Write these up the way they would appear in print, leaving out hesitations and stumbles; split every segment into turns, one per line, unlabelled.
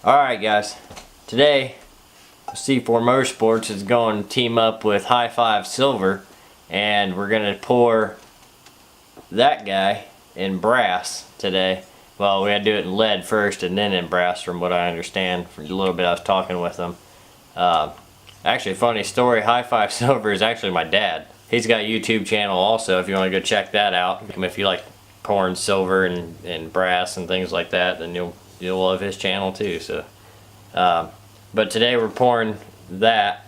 Alright guys, today C4 Motorsports is going to team up with High Five Silver, and we're going to pour that guy in brass today. Well, we had to do it in lead first and then in brass, from what I understand from a little bit I was talking with them. Actually, funny story, High Five Silver is actually my dad. He's got a YouTube channel also if you want to go check that out. If you like pouring silver and brass and things like that, then you'll love his channel too. So but today we're pouring that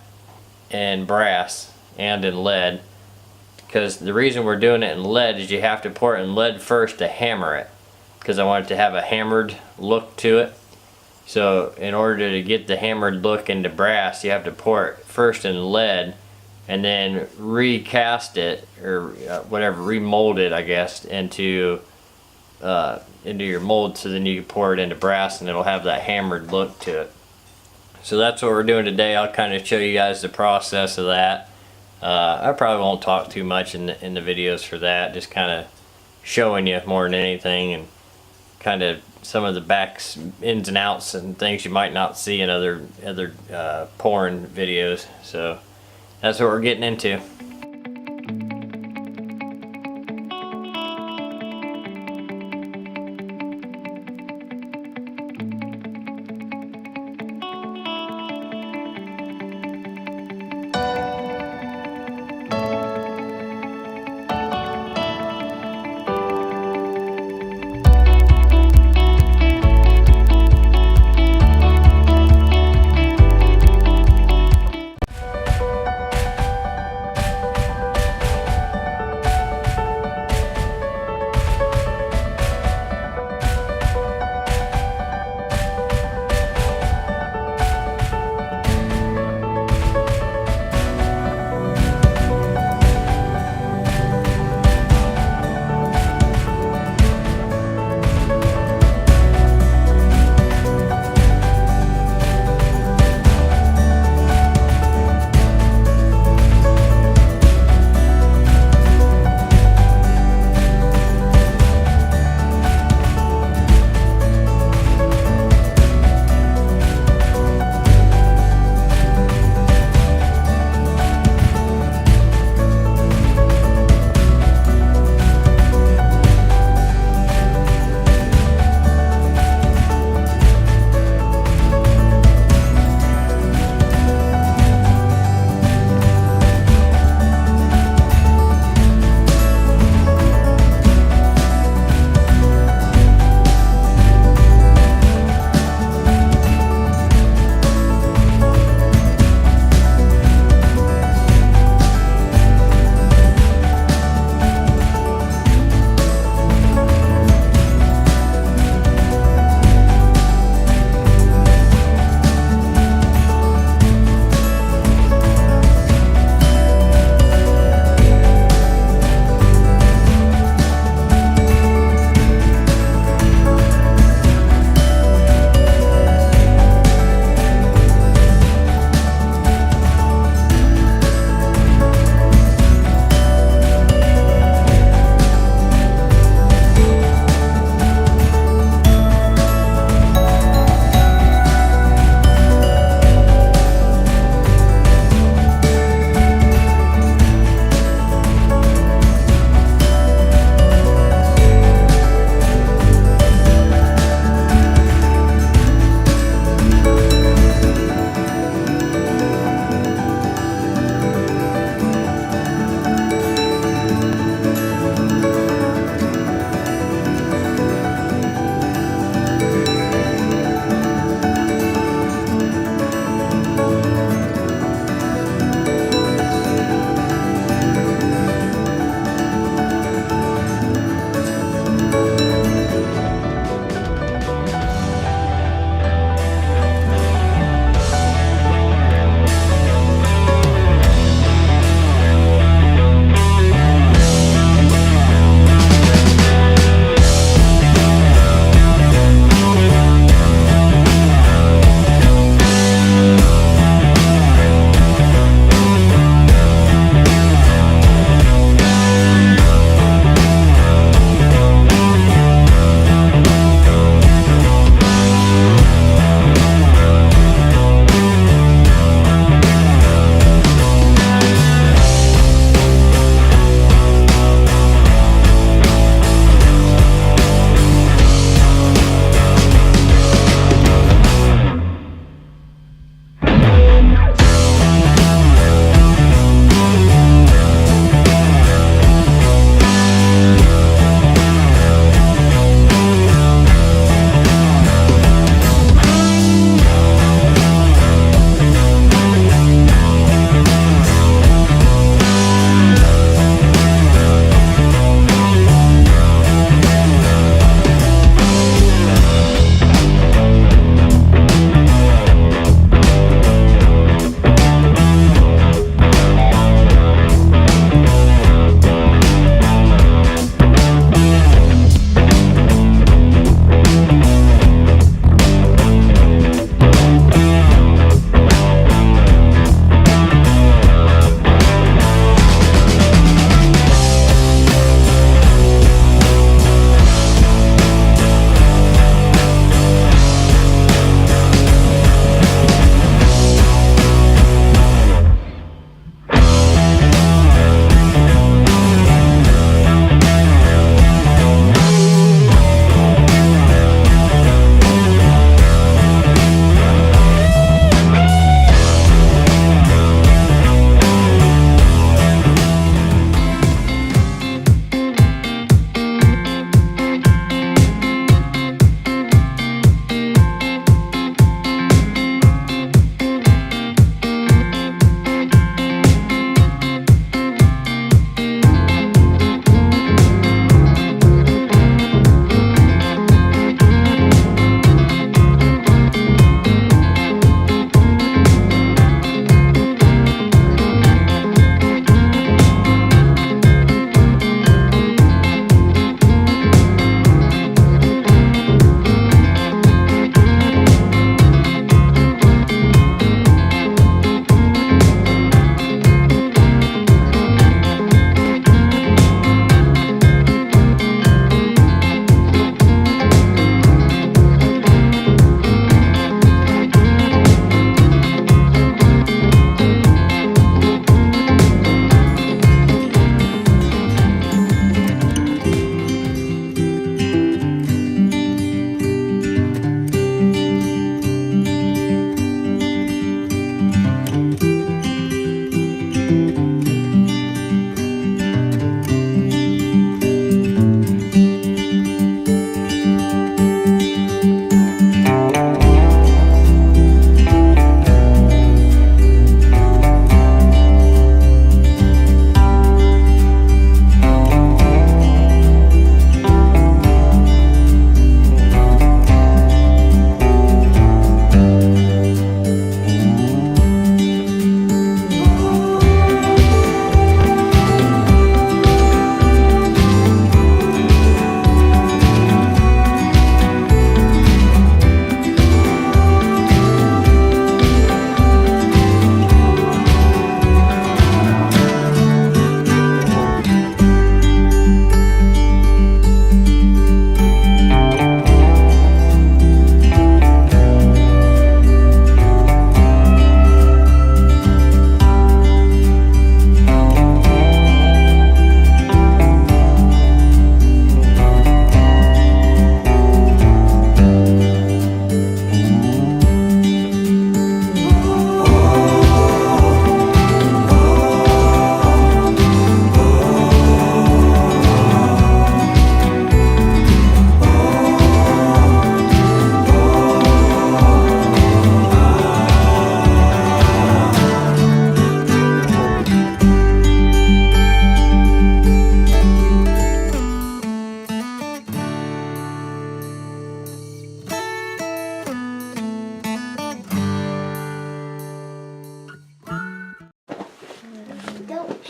in brass and in lead, because the reason we're doing it in lead is you have to pour it in lead first to hammer it, because I want it to have a hammered look to it. So in order to get the hammered look into brass, you have to pour it first in lead and then recast it, or whatever, remold it I guess, into your mold, so then you can pour it into brass and it'll have that hammered look to it. So that's what we're doing today. I'll kind of show you guys the process of that. I probably won't talk too much in the videos for that, just kind of showing you more than anything, and kind of some of the backs, ins and outs and things you might not see in other pouring videos. So that's what we're getting into.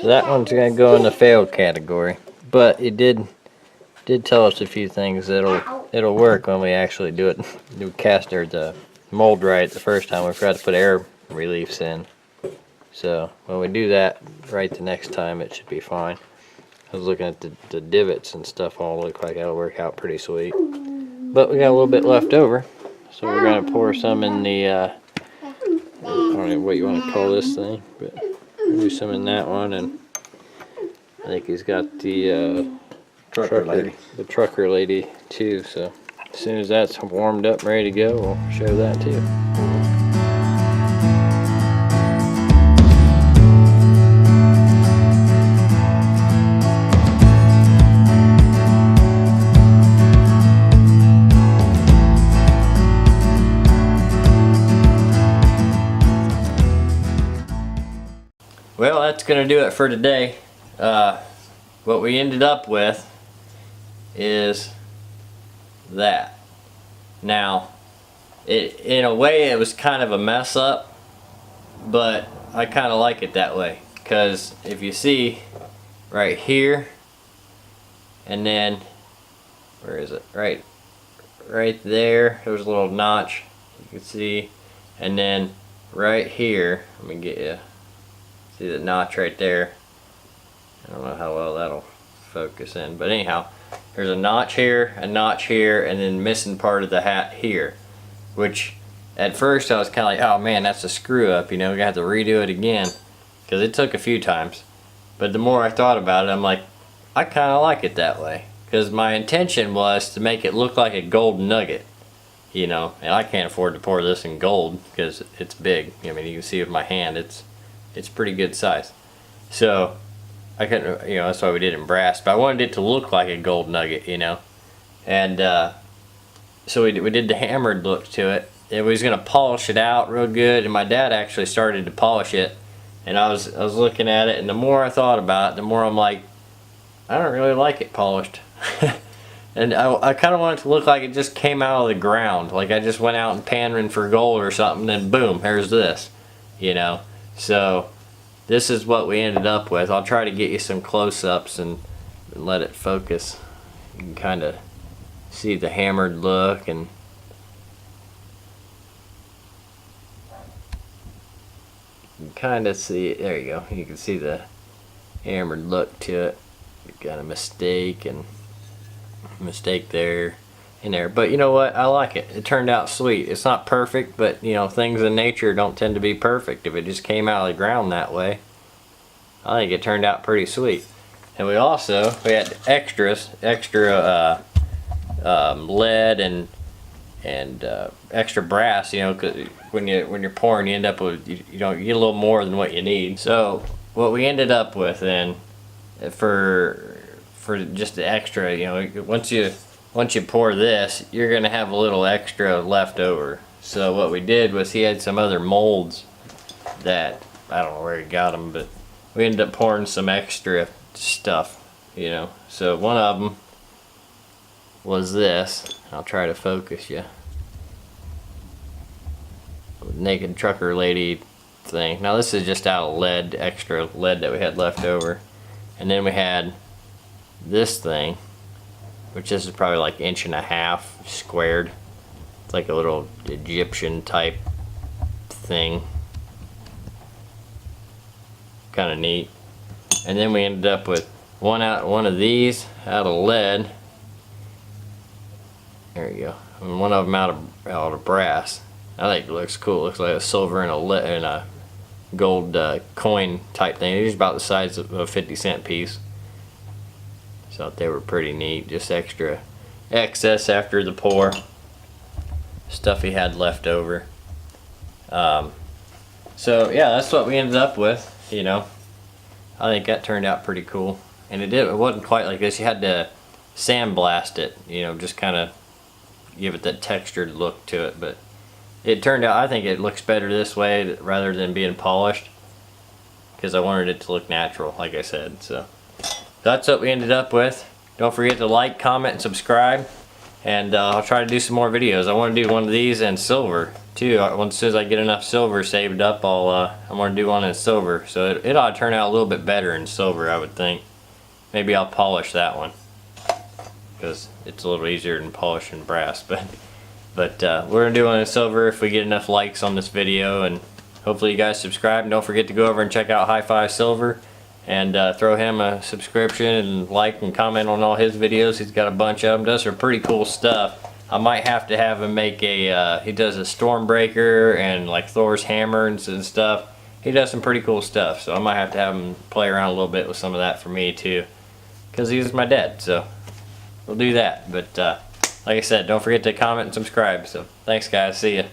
So that one's gonna go in the failed category, but it did tell us a few things that'll work when we actually do it. Do cast or the mold right the first time. We forgot to put air reliefs in, so when we do that right the next time, it should be fine. I was looking at the divots and stuff, all look like that'll work out pretty sweet. But we got a little bit left over, so we're gonna pour some in the I don't know what you want to call this thing, but we'll do some in that one. And I think he's got the trucker lady too, so as soon as that's warmed up and ready to go, we'll show that too. Well, that's gonna do it for today. What we ended up with is that. Now, in a way it was kind of a mess up, but I kind of like it that way, because if you see right here, and then where is it, right there, there's a little notch you can see, and then right here, let me get you, see the notch right there. I don't know how well that'll focus in, but anyhow, there's a notch here, and then missing part of the hat here, which at first I was kind of like, oh man, that's a screw up, you know, we got to redo it again, because it took a few times. But the more I thought about it, I'm like, I kind of like it that way, because my intention was to make it look like a gold nugget, you know, and I can't afford to pour this in gold because it's big. I mean, you can see with my hand, it's pretty good size. So I couldn't, you know, that's why we did it in brass, but I wanted it to look like a gold nugget, you know. And so we did the hammered look to it. And we was gonna polish it out real good, and my dad actually started to polish it, and I was looking at it, and the more I thought about it, the more I'm like, I don't really like it polished. And I kind of want it to look like it just came out of the ground, like I just went out and panning for gold or something, and boom, here's this, you know. So this is what we ended up with. I'll try to get you some close-ups and let it focus. You can kind of see the hammered look, and you can kind of see it. There you go. You can see the hammered look to it. You got a mistake there in there, but you know what, I like it. It turned out sweet. It's not perfect, but you know, things in nature don't tend to be perfect. If it just came out of the ground that way, I think it turned out pretty sweet. And we had extra lead and extra brass, you know, because when you're pouring, you end up with you get a little more than what you need. So what we ended up with then, for just the extra, you know, once you pour this, you're gonna have a little extra left over. So what we did was, he had some other molds that I don't know where he got them, but we ended up pouring some extra stuff, you know. So one of them was this. I'll try to focus you. Naked trucker lady thing. Now this is just out of lead, extra lead that we had left over. And then we had this thing, which this is probably like 1.5 inches squared. It's like a little Egyptian type thing. Kind of neat. And then we ended up with one of these out of lead. There you go. And one of them out of brass. I think it looks cool. It looks like a silver and a gold coin type thing. It's about the size of a 50-cent piece. So I thought they were pretty neat. Just extra excess after the pour. Stuff he had left over. So yeah, that's what we ended up with, you know. I think that turned out pretty cool. And it wasn't quite like this. You had to sandblast it, you know, just kind of give it that textured look to it. But it turned out, I think it looks better this way rather than being polished, because I wanted it to look natural, like I said. So that's what we ended up with. Don't forget to like, comment, and subscribe. And I'll try to do some more videos. I want to do one of these in silver too. Once as soon as I get enough silver saved up, I'm gonna do one in silver. So it ought to turn out a little bit better in silver, I would think. Maybe I'll polish that one because it's a little easier than polishing brass. But we're gonna do one in silver if we get enough likes on this video, and hopefully you guys subscribe. And don't forget to go over and check out High Five Silver and throw him a subscription and like and comment on all his videos. He's got a bunch of them. Does some pretty cool stuff. I might have to have him make a, he does a Stormbreaker and like Thor's hammer and stuff. He does some pretty cool stuff, so I might have to have him play around a little bit with some of that for me too, because he's my dad, so we'll do that. But like I said, don't forget to comment and subscribe. So thanks guys, see ya.